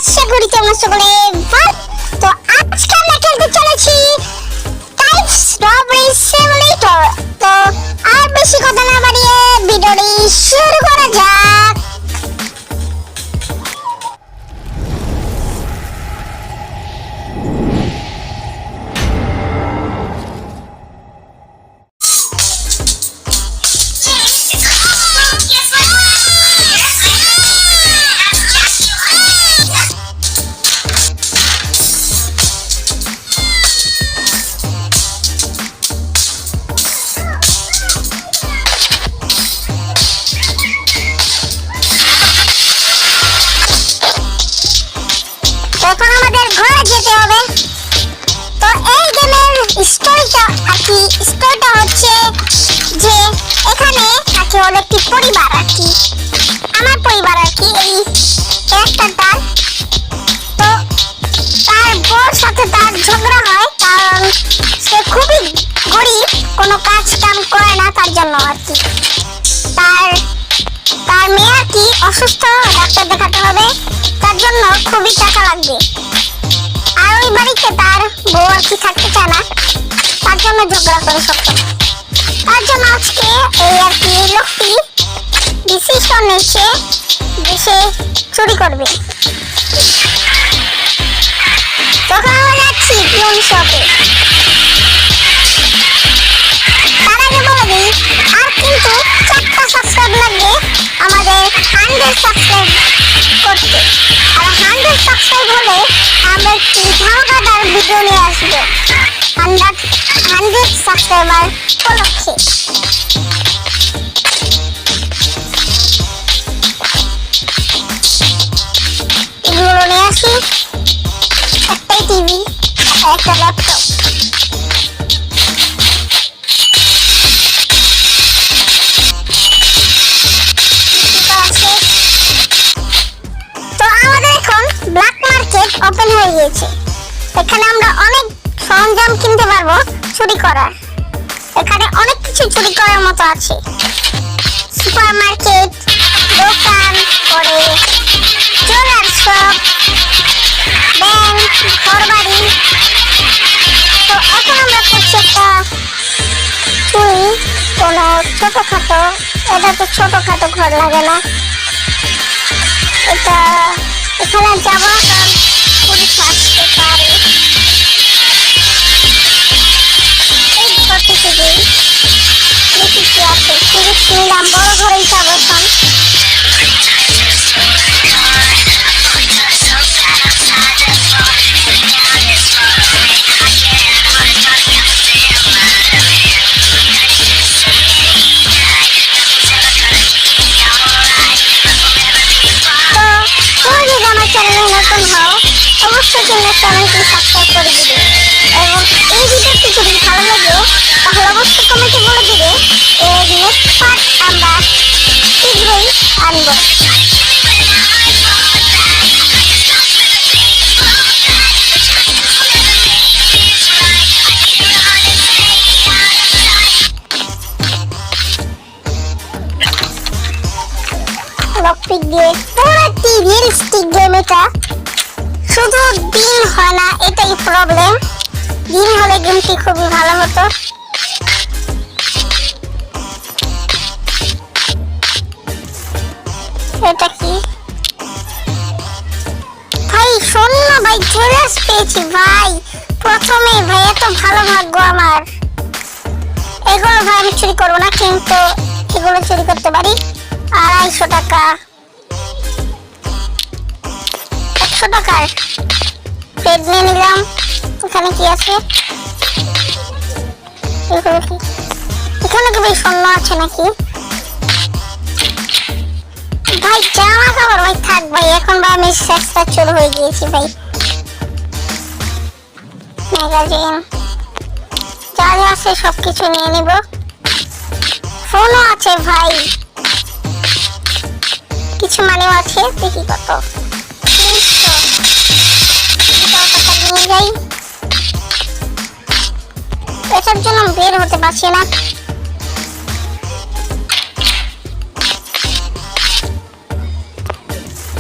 আশা করি তোমরা সকলে ভালো। তো আজকে আমরা খেলতে চলেছি টাইপস রবারি সিমুলেটর। তো আর বেশি কথা না বাড়িয়ে ভিডিওটি শুরু করা যাক। এখন আমাদের ঘরে যেতে হবে। তো এই গেমের স্টোরিটা হচ্ছে যে এখানে আছে হলো একটি পরিবার আর কি, আমার পরিবার আর কি, এই ক্যারেক্টারটার। তো তার বউর সাথে তার ঝগড়া হয়, কারণ সে খুবই গরিব, কোনো কাজ কাম করে না, তার জন্য আর কি। তার মেয়ে আর কি অসুস্থ, ডাক্তার দেখাতে হবে, তার জন্য খুবই টাকা লাগবে। আর ওই বাড়িতে তার বউ আর কি থাকতে চায় না, তার জন্য ঝগড়া করে সবসময়। তার জন্য আজকে এই আর কি লোকটি ডিসিশন নিচ্ছে যে সে চুরি করবে। তখন আমরা যাচ্ছি পিয়ন শপে। তার আগে বলে দিই, আর কিন্তু 4টা সাবস্ক্রাইব লাগবে আমাদের 100 সাবস্ক্রাইব করতে। আর 100 সাবস্ক্রাইব হলে আমরা একটি ধামাকাদার ভিডিও নিয়ে আসবো 100 সাবস্ক্রাইবার উপলক্ষে। এগুলো নিয়ে আসি, একটাই টিভি, একটা ল্যাপটপ। ব্ল্যাক মার্কেট ওপেন হয়ে গিয়েছে। এখানে আমরা অনেক সরঞ্জাম কিনতে পারবো চুরি করার। এখানে অনেক কিছু চুরি করার মতো আছে, সুপার মার্কেট, দোকান, পরে জুয়েলার শপ, ব্যাংক, ঘরবাড়ি। তো এখন আমরা করছি একটা চুরি, কোনো ছোটখাটো, এটা তো ছোটখাটো ঘর লাগে না, এটা এখানে যাবো কারণ পুলিশ আসতে পারে। এই ঘর থেকে দিই, দেখি কি আছে। পুলিশ নিলাম, বড় ঘরেই যাবো এখন। নতুন হও, অবশ্যই চ্যানেলটি সাবস্ক্রাইব করে দিবে, এবং এই ভিডিওটি যদি ভালো লাগে তাহলে অবশ্যই কমেন্টে বলে দিবে। এর নেক্সট পার্ট আমরা শীঘ্রই আনব। লকপিক দিয়ে পুরো একটি রিয়েলিস্টিক গেম এটা। শুধু দিন হয় না, এটাই প্রবলেম। দিন হলে গেমটি খুবই ভালো হতো। এটা কি ভাই? শোন না ভাই, জুয়েলার্স পেয়েছি ভাই প্রথমে। ভাই এত ভালো ভাগ্য আমার। এগুলো ভাই আমি চুরি করবো না, কিন্তু এগুলো চুরি করতে পারি। 250 টাকা, 100 টাকার পেড নিয়ে নিলাম। এখানে কি আছে? এখানে কি ভাই স্বর্ণ আছে নাকি? ভাই জামা কাপড় ভাই থাক ভাই, এখন ভাই আমি শেষটা চোর হয়ে গিয়েছি ভাই। ম্যাগাজিন যা যা আছে সবকিছু নিয়ে নিব। ফোনও আছে ভাই, কিছু মানেও আছে, দেখি কত। 300 নিয়ে যাই। এটার জন্য বের হতে পারছি না।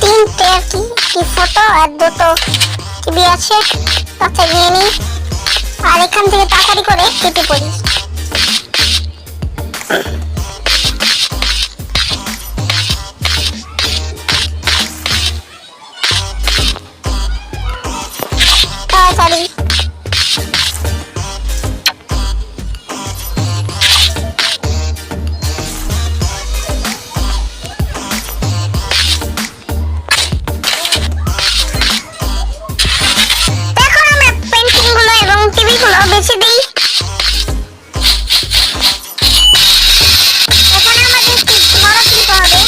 3टे কি একটি ফটো আর দুটো টিভি আছে, তাতে নিয়ে নিই আর এখান থেকে তাড়াতাড়ি করে কেটে পড়ি। তাড়াতাড়ি বেছে দিই। এখানে আমাদের বড় কিনতে হবে।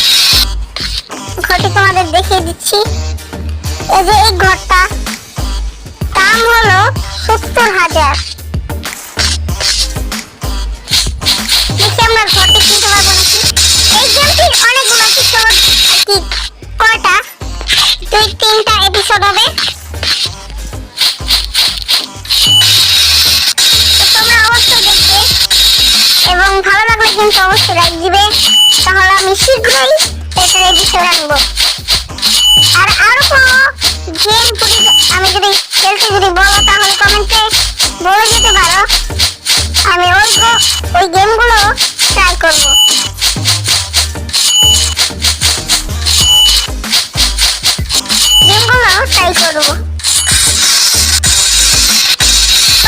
ঘরটি তোমাদের দেখিয়ে দিচ্ছি। এই যে এই ঘরটা দাম হলো 70,000। দেখি আমরা ঘরটি কিনতে পারবো নাকি। এই গেমটির অনেকগুলো এপিসোড, কি কয়টা 2-3টা এপিসোড হবে। এবং ভালো লাগলে কিন্তু অবশ্যই লাইক দিবে, তাহলে আমি শীঘ্রই এটার এপিসোড আনবো। আর আরো কোনো গেম আমি যদি খেলতে যদি বলো তাহলে কমেন্টে বলে যেতে পারো, আমি ওই গেমগুলো ট্রাই করবো।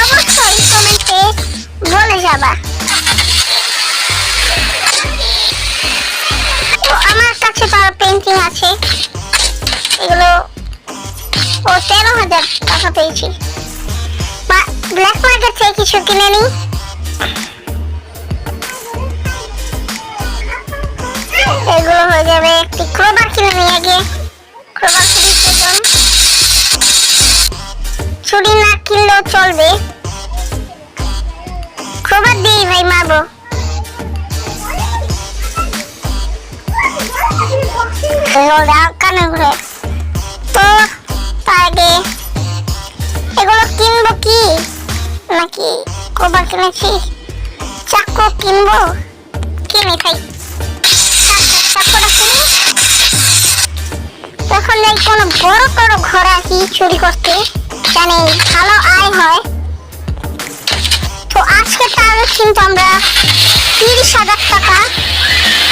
অবশ্যই কমেন্টে বলে যাবা। আমার কাছে তো পেন্টিং আছে, এগুলো 13,000 টাকা পেয়েছি। ব্ল্যাক মার্কেট থেকে কিছু কিনে নিই। এগুলো হয়ে যাবে। একটি ক্রোবার কিনে নিই আগে, ক্রোবার খুবই প্রয়োজন। ছুরি না কিনলেও চলবে, ক্রোবার দিয়েই ভাই মারবো। কানে ঘুরে তো তার আগে এগুলো কিনবো কি নাকি কবার কিনেছি, চাকু কিনবো, কিনে খাই। চাকুটা কিনি, তখন যাই কোনো বড় বড় ঘর আসি চুরি করতে, জানি ভালো আয় হয়। তো আজকে তাহলে কিন্তু আমরা 30,000 টাকা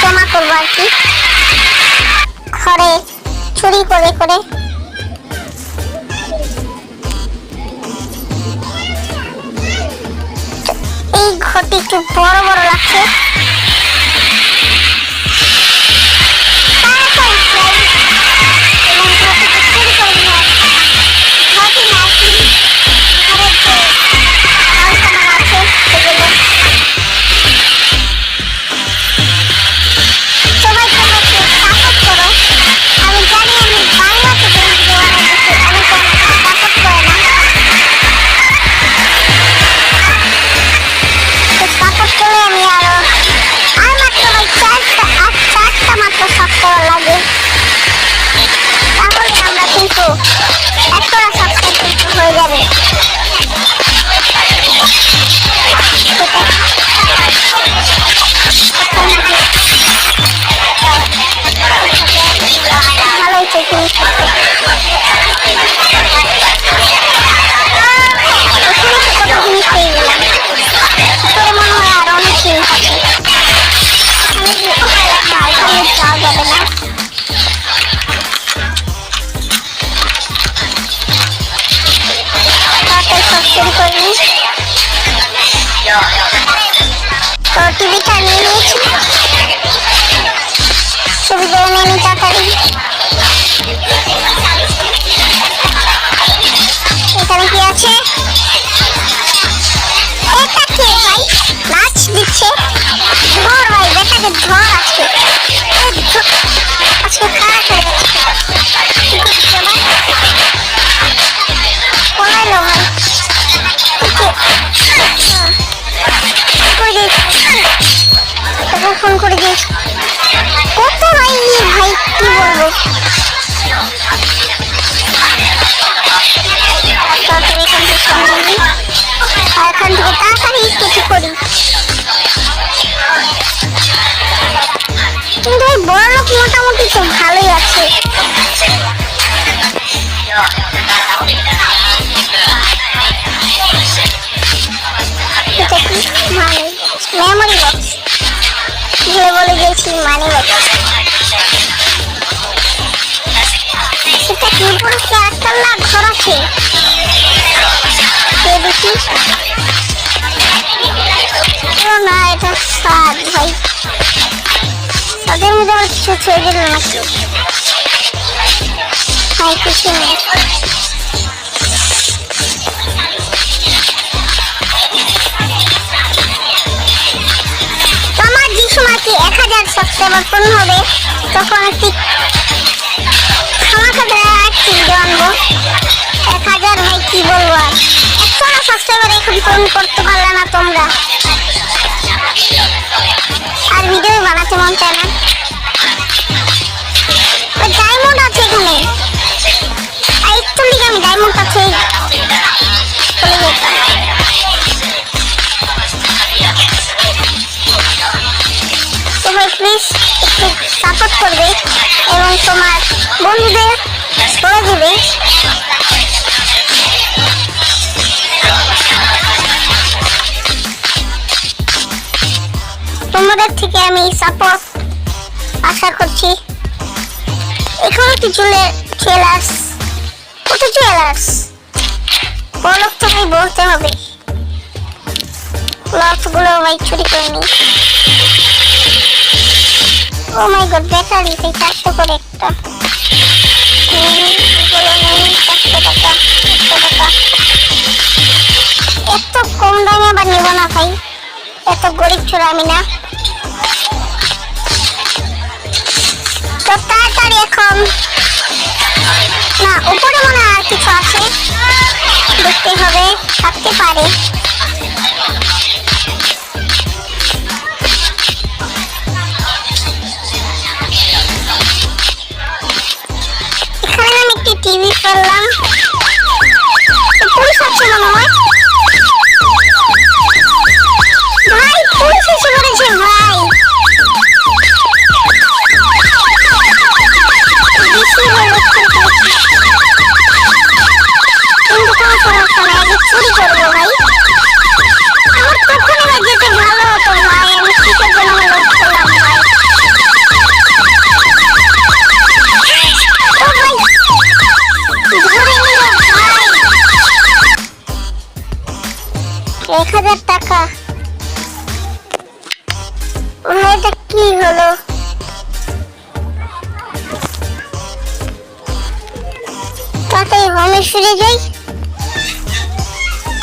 জমা করবো আর কি, ঘরে চুরি করে করে। এই ঘরটি একটু বড় বড় লাগছে। তো টিভিটা নিয়ে নিয়েছি, ছবিগুলো নিয়ে নিই তাড়াতাড়ি। এখানে কি আছে? এটা কে ভাই নাচ দিচ্ছে? ধর ভাই, বেটাকে ধর। আজকে খারাপ হয়ে যাচ্ছে। পড়াইলো ভাই, ফোন করে দিয়েছি। কত ভাই, ভাই কি বলবো। Money bag. সেটা কি উপরে কি আটতলা ঘর আছে? দেখি না, এটা সাদ ভাই, তাদের মধ্যে আবার কিছু ছেড়ে দিল নাকি? ভাই কিছু নেই। আমার যে সময় কি 1000 সাবস্ক্রাইবার পূর্ণ হবে তখন একটি খামাখাদা একটি ভিডিও আনবো। 1000 ভাই কি বলবো, আর 100 সাবস্ক্রাইবার এখন পূরণ করতে পারলে না তোমরা, আর ভিডিও বানাতে মন চায় না। ডায়মন্ড আছে এখানে, আর একটু লিখে আমি ডায়মন্ড আছে চলে যেতাম। তো ভাই প্লিজ একটু সাপোর্ট করবে এবং তোমার বন্ধুদের বলে দিবে। তোমাদের থেকে আমি সাপোর্ট আশা করছি। এখানে কিছু জুয়েলার্স, কত জুয়েলার্স বলক তো ভাই বলতে হবে। লটগুলো ভাই চুরি করে নি। ও মাই গড, ব্যাটারি ভাই 400 করে একটা। 400 টাকা। এত কম দামে আবার নেব না ভাই, এত গরিব ছোড়া আমি না। তো তাড়াতাড়ি এখন না, উপরে মনে হয় আর কিছু আছে, দেখতে হবে, থাকতে পারে। এখানে আমি একটি টিভি পেলাম, পুলিশ আছে মনে হয়। ভাই পুলিশ এসে পড়েছে ভাই, চুরি করবো ভাই। আমার তখন যেতে ভালো হতো ভাই, আমি কিসের জন্য লোক করলাম ভাই। ও ভাই ধরে নিল ভাই, 1000 টাকা। ভাই এটা কি হলো? তাতেই হোমে ফিরে যাই।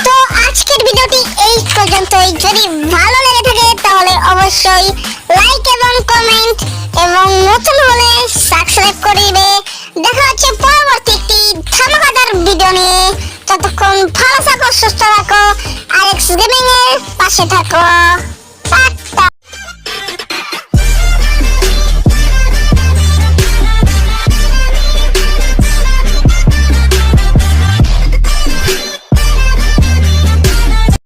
তো আজকের ভিডিওটি এই পর্যন্তই। যদি ভালো লেগে থাকে তাহলে অবশ্যই লাইক এবং কমেন্ট এবং নতুন হলে সাবস্ক্রাইব করে দিবে। দেখা হচ্ছে পরবর্তী একটি ধামাকাদার ভিডিও নিয়ে। ততক্ষণ ভালো থাকো, সুস্থ থাকো, আরেক্স গেমিং এর পাশে থাকো। টাটা।